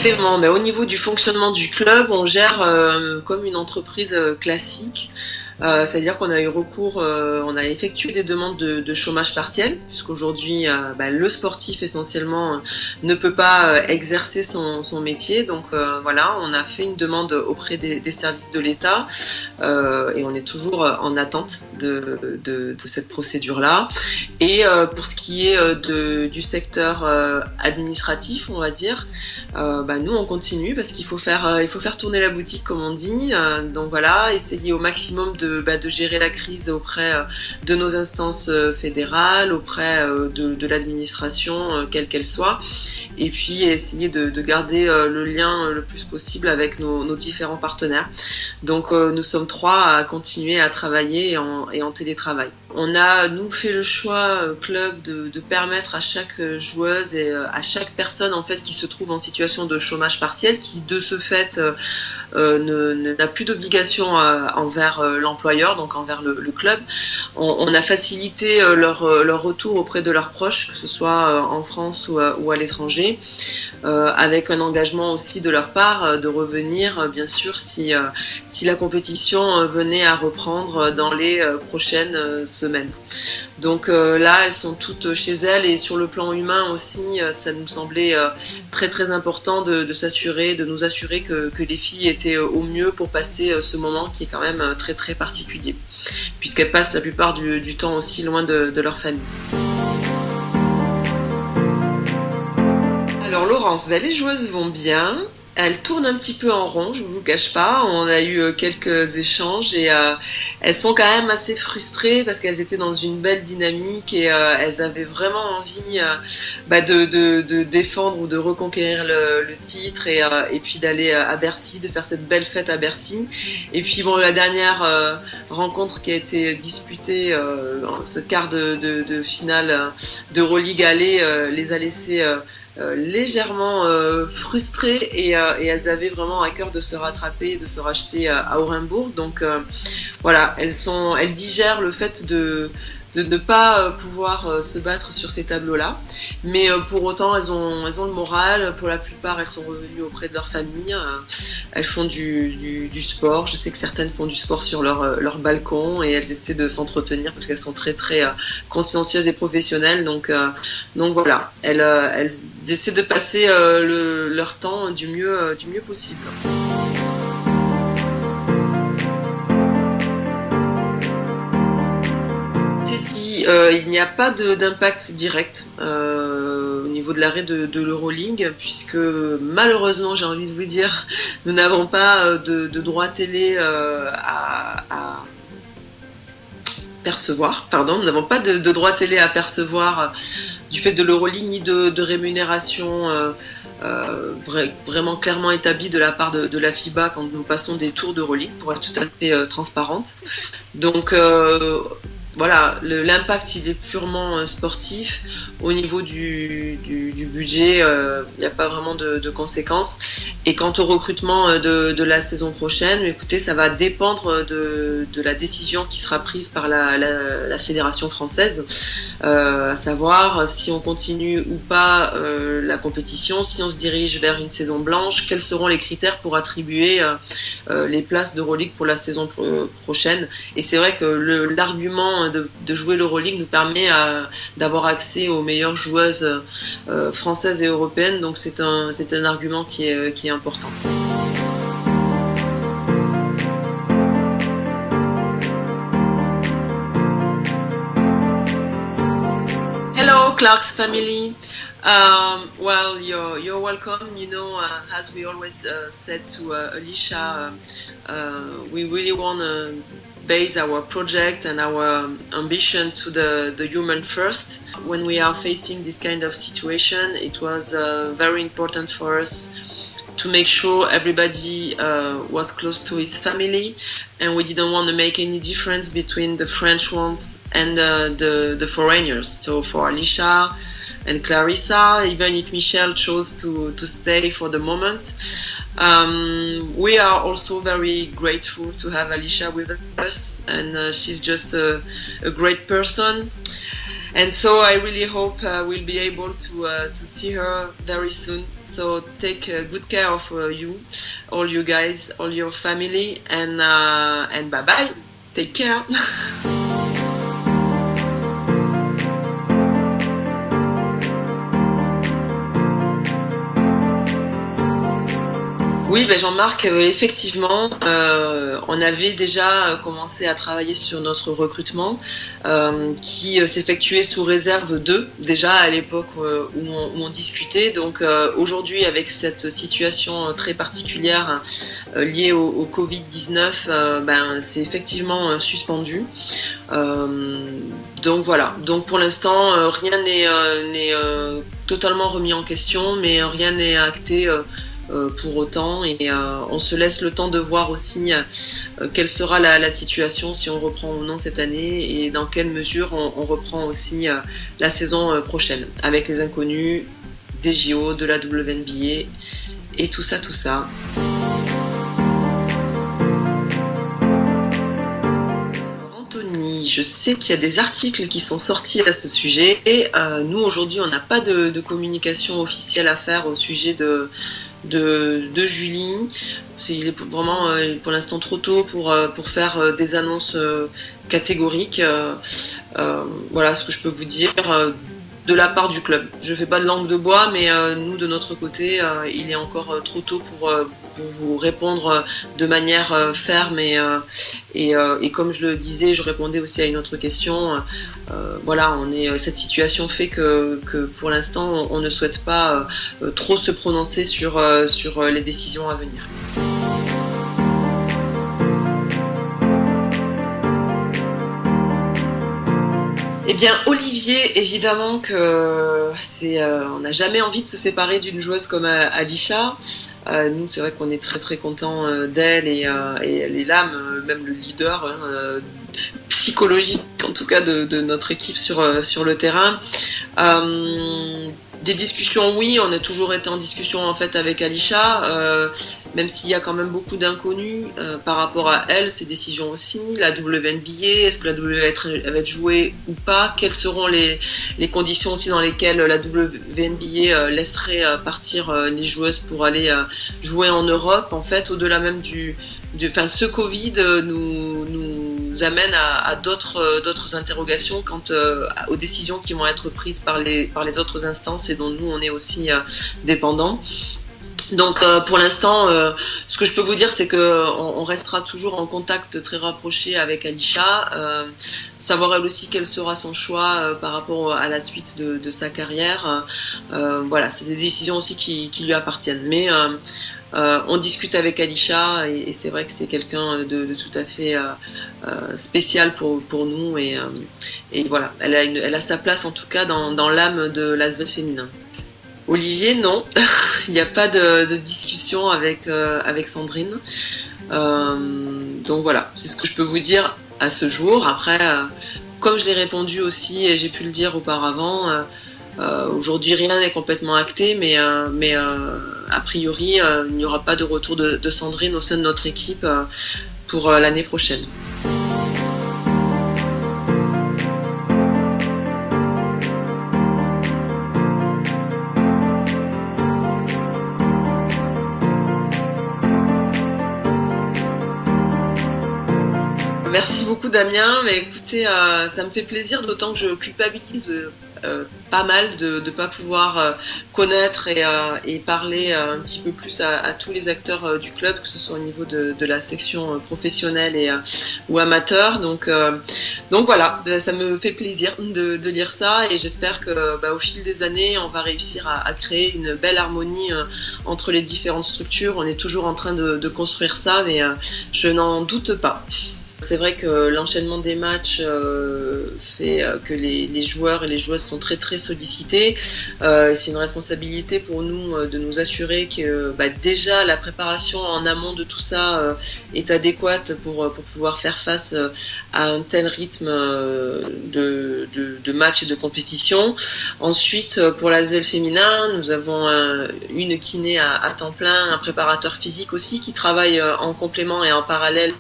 Exactement. Mais au niveau du fonctionnement du club, on gère comme une entreprise classique. C'est-à-dire qu'on a eu recours, on a effectué des demandes de chômage partiel, puisqu'aujourd'hui, le sportif essentiellement ne peut pas exercer son métier. Donc voilà, on a fait une demande auprès des services de l'État et on est toujours en attente de cette procédure-là. Et pour ce qui est du secteur administratif, on va dire, nous on continue parce il faut faire tourner la boutique comme on dit. Donc voilà, essayer au maximum de gérer la crise auprès de nos instances fédérales, auprès de l'administration, quelle qu'elle soit, et puis essayer de garder le lien le plus possible avec nos différents partenaires. Donc nous sommes 3 à continuer à travailler et en télétravail. On a, nous, fait le choix, club, de permettre à chaque joueuse et à chaque personne en fait qui se trouve en situation de chômage partiel, qui de ce fait n'a plus d'obligation envers l'employeur, donc envers le club. On a facilité leur retour auprès de leurs proches, que ce soit en France ou à l'étranger, avec un engagement aussi de leur part de revenir, bien sûr, si la compétition venait à reprendre dans les prochaines semaines. Donc là, elles sont toutes chez elles et sur le plan humain aussi, ça nous semblait très très important de nous assurer que les filles étaient au mieux pour passer ce moment qui est quand même très très particulier, puisqu'elles passent la plupart du temps aussi loin de leur famille. Alors Laurence, les joueuses vont bien. Elles tournent un petit peu en rond, je ne vous cache pas. On a eu quelques échanges et elles sont quand même assez frustrées parce qu'elles étaient dans une belle dynamique et elles avaient vraiment envie de défendre ou de reconquérir le titre et puis d'aller à Bercy, de faire cette belle fête à Bercy. Et puis bon, la dernière rencontre qui a été disputée, ce quart de finale d'Euroleague aller, les a laissées légèrement frustrées et elles avaient vraiment à cœur de se rattraper, de se racheter à Orenbourg. Donc voilà, elles digèrent le fait de ne pas pouvoir se battre sur ces tableaux-là. Mais pour autant, elles ont le moral. Pour la plupart, elles sont revenues auprès de leur famille. Elles font du sport. Je sais que certaines font du sport sur leur balcon et elles essaient de s'entretenir parce qu'elles sont très très consciencieuses et professionnelles. Donc voilà, elles essaient de passer leur temps du mieux possible. Il n'y a pas d'impact direct au niveau de l'arrêt de l'Euroleague, puisque malheureusement, j'ai envie de vous dire, nous n'avons pas de droit télé à percevoir. Pardon, nous n'avons pas de droit télé à percevoir du fait de l'Euroleague, ni de rémunération vraiment clairement établie de la part de la FIBA quand nous passons des tours d'Euroleague, pour être tout à fait transparente. Donc voilà, l'impact il est purement sportif. Au niveau du budget, il n'y a pas vraiment de conséquences. Et quant au recrutement de la saison prochaine, écoutez, ça va dépendre de la décision qui sera prise par la fédération française, à savoir si on continue ou pas la compétition, si on se dirige vers une saison blanche, quels seront les critères pour attribuer les places d'Euroleague pour la saison prochaine. Et c'est vrai que l'argument de jouer l'Euroleague nous permet d'avoir accès aux meilleures joueuses françaises et européennes, donc c'est un argument qui est important. Hello, Clark's family. Well, you're welcome. You know, as we always said to Alicia, we really want to base our project and our ambition to the human first. When we are facing this kind of situation, it was very important for us to make sure everybody was close to his family, and we didn't want to make any difference between the French ones and the foreigners. So for Alicia and Clarissa, even if Michelle chose to stay for the moment, we are also very grateful to have Alicia with us, and she's just a great person. And so I really hope we'll be able to see her very soon. So take good care of you, all you guys, all your family, and bye bye. Take care. Oui, ben Jean-Marc, effectivement, on avait déjà commencé à travailler sur notre recrutement qui s'effectuait sous réserve d'eux, déjà à l'époque où on discutait. Donc aujourd'hui, avec cette situation très particulière liée au Covid-19, ben, c'est effectivement suspendu. Donc voilà, donc pour l'instant, rien n'est totalement remis en question, mais rien n'est acté. Pour autant, et on se laisse le temps de voir aussi quelle sera la situation, si on reprend ou non cette année, et dans quelle mesure on reprend aussi la saison prochaine avec les inconnus des JO, de la WNBA et tout ça, tout ça. Anthony, je sais qu'il y a des articles qui sont sortis à ce sujet, et nous aujourd'hui on n'a pas de communication officielle à faire au sujet de Julie. Il est vraiment pour l'instant trop tôt pour faire des annonces catégoriques. Voilà ce que je peux vous dire de la part du club. Je fais pas de langue de bois, mais nous de notre côté, il est encore trop tôt pour vous répondre de manière ferme et comme je le disais, je répondais aussi à une autre question. Voilà, cette situation fait que pour l'instant, on ne souhaite pas trop se prononcer sur les décisions à venir. Eh bien, Olivier, évidemment que on n'a jamais envie de se séparer d'une joueuse comme Alisha. Nous, c'est vrai qu'on est très très content d'elle et elle est là, même le leader psychologique, en tout cas de notre équipe sur le terrain. Des discussions, oui, on a toujours été en discussion en fait avec Alisha, même s'il y a quand même beaucoup d'inconnus par rapport à elle, ses décisions aussi, la WNBA, est-ce que la WNBA va être jouée ou pas, quelles seront les conditions aussi dans lesquelles la WNBA laisserait partir les joueuses pour aller jouer en Europe, en fait, au-delà même ce Covid nous amène à d'autres interrogations quant aux décisions qui vont être prises par les autres instances et dont nous on est aussi dépendants. Donc pour l'instant, ce que je peux vous dire, c'est qu'on restera toujours en contact très rapproché avec Alisha, savoir elle aussi quel sera son choix par rapport à la suite de sa carrière. Voilà, c'est des décisions aussi qui lui appartiennent. Mais on discute avec Alisha et c'est vrai que c'est quelqu'un de tout à fait spécial pour nous et voilà, elle a sa place en tout cas dans l'âme de l'Asvel féminin. Olivier, non, il n'y a pas de discussion avec Sandrine. Donc voilà, c'est ce que je peux vous dire à ce jour. Après, comme je l'ai répondu aussi et j'ai pu le dire auparavant, aujourd'hui rien n'est complètement acté, mais a priori il n'y aura pas de retour de Sandrine au sein de notre équipe pour l'année prochaine. Merci beaucoup Damien, mais écoutez, ça me fait plaisir, d'autant que je culpabilise pas mal de ne pas pouvoir connaître et parler un petit peu plus à tous les acteurs du club, que ce soit au niveau de la section professionnelle ou amateur. Donc voilà, ça me fait plaisir de lire ça et j'espère que au fil des années, on va réussir à créer une belle harmonie entre les différentes structures. On est toujours en train de construire ça, mais je n'en doute pas. C'est vrai que l'enchaînement des matchs fait que les joueurs et les joueuses sont très très sollicités. C'est une responsabilité pour nous de nous assurer que déjà la préparation en amont de tout ça est adéquate pour pouvoir faire face à un tel rythme de match et de compétition. Ensuite, pour l'Asvel féminin, nous avons une kiné à temps plein, un préparateur physique aussi qui travaille en complément et en parallèle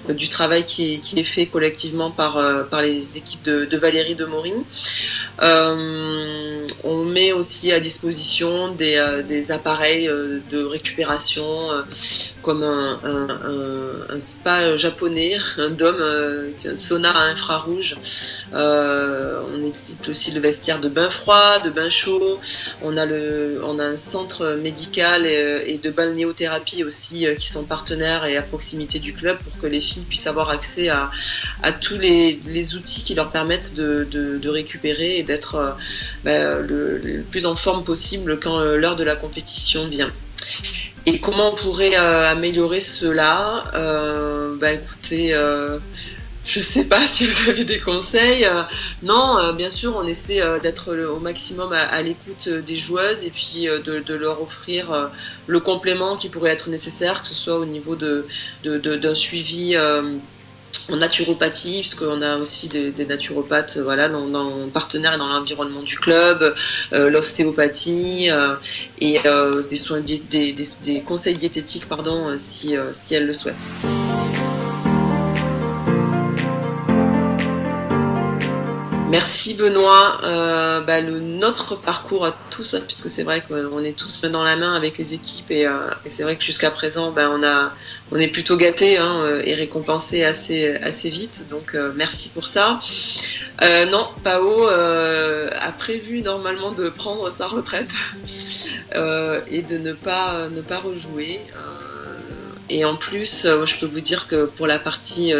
du travail qui est fait collectivement par les équipes de Valérie Demoring. On met aussi à disposition des appareils de récupération comme un spa japonais, un dôme, un sauna à infrarouge. On équipe aussi le vestiaire de bain froid, de bain chaud. On a un centre médical et de balnéothérapie aussi qui sont partenaires et à proximité du club pour que les filles puissent avoir accès à tous les outils qui leur permettent de récupérer et d'être le plus en forme possible quand l'heure de la compétition vient. Et comment on pourrait améliorer cela? Écoutez, je sais pas si vous avez des conseils. Non, bien sûr, on essaie d'être au maximum à l'écoute des joueuses et puis de leur offrir le complément qui pourrait être nécessaire, que ce soit au niveau d'un suivi en naturopathie, puisqu'on a aussi des naturopathes dans partenaires et dans l'environnement du club, l'ostéopathie et des soins des conseils diététiques si elles le souhaitent. Merci Benoît. Notre parcours à tous, puisque c'est vrai qu'on est tous main dans la main avec les équipes et c'est vrai que jusqu'à présent, on est plutôt gâtés et récompensés assez vite. Donc merci pour ça. Non, Pao a prévu normalement de prendre sa retraite et de ne pas rejouer. Et en plus, je peux vous dire que pour la partie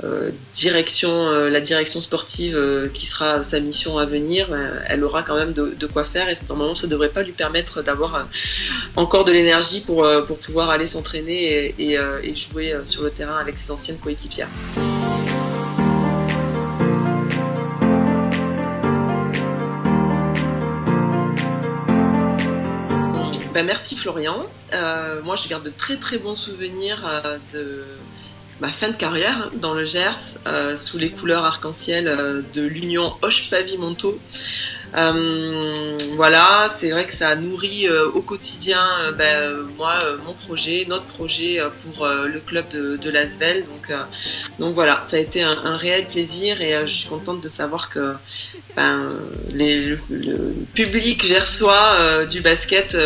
la direction sportive qui sera sa mission à venir, elle aura quand même de quoi faire et normalement ça ne devrait pas lui permettre d'avoir encore de l'énergie pour pouvoir aller s'entraîner et jouer sur le terrain avec ses anciennes coéquipières. Merci Florian. Moi je garde de très très bons souvenirs de ma fin de carrière dans le Gers sous les couleurs arc-en-ciel de l'Union Auch-Pavie-Montaut. C'est vrai que ça nourrit au quotidien notre projet pour le club de l'Asvel. Donc voilà, ça a été un réel plaisir et je suis contente de savoir que le public gersois du basket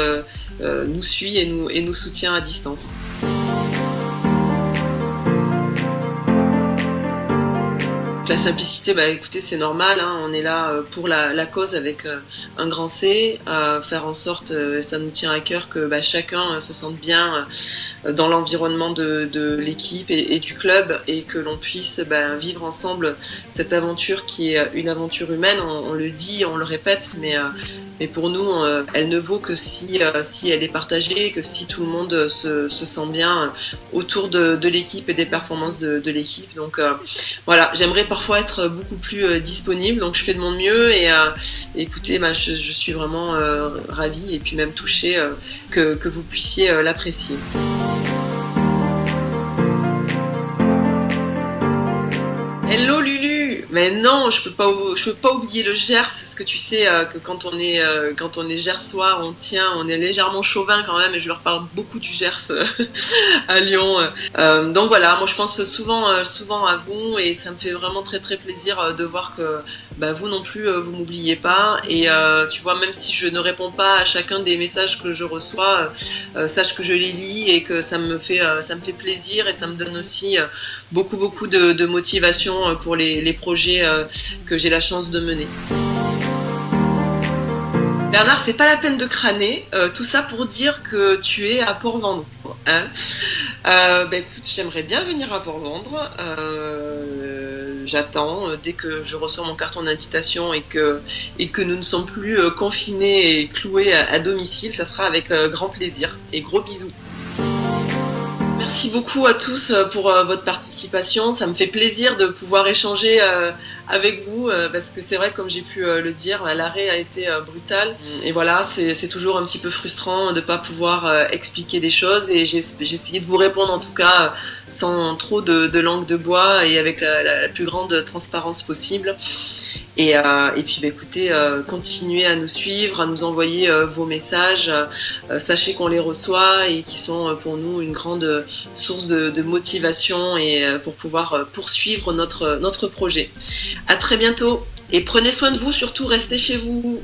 nous suit et nous soutient à distance. La simplicité, écoutez, c'est normal, on est là pour la cause avec un grand C, faire en sorte, ça nous tient à cœur que chacun se sente bien dans l'environnement de l'équipe et du club et que l'on puisse vivre ensemble cette aventure qui est une aventure humaine, on le dit, on le répète, mais pour nous, elle ne vaut que si elle est partagée, que si tout le monde se sent bien autour de l'équipe et des performances de l'équipe. Donc j'aimerais parfois être beaucoup plus disponible, donc je fais de mon mieux et écoutez, je suis vraiment ravie et puis même touchée que vous puissiez l'apprécier. Hello Lulu, mais non, je peux pas oublier le Gers, parce que tu sais que quand on est gersois, on est légèrement chauvin quand même, et je leur parle beaucoup du Gers à Lyon. Donc voilà, moi je pense souvent à vous, et ça me fait vraiment très très plaisir de voir que vous non plus vous m'oubliez pas, et tu vois, même si je ne réponds pas à chacun des messages que je reçois, sache que je les lis et que ça me fait plaisir et ça me donne aussi beaucoup de motivation pour les projets que j'ai la chance de mener. Bernard, c'est pas la peine de crâner, tout ça pour dire que tu es à Port-Vendres. Écoute, j'aimerais bien venir à Port-Vendres. J'attends dès que je reçois mon carton d'invitation et que nous ne sommes plus confinés et cloués à domicile, ça sera avec grand plaisir et gros bisous. Merci beaucoup à tous pour votre participation. Ça me fait plaisir de pouvoir échanger avec vous parce que c'est vrai, comme j'ai pu le dire, l'arrêt a été brutal. Et voilà, c'est toujours un petit peu frustrant de ne pas pouvoir expliquer des choses. Et j'ai essayé de vous répondre en tout cas sans trop de langue de bois et avec la plus grande transparence possible. Et puis écoutez, continuez à nous suivre, à nous envoyer vos messages. Sachez qu'on les reçoit et qui sont pour nous une grande source de motivation et pour pouvoir poursuivre notre projet. À très bientôt et prenez soin de vous, surtout restez chez vous.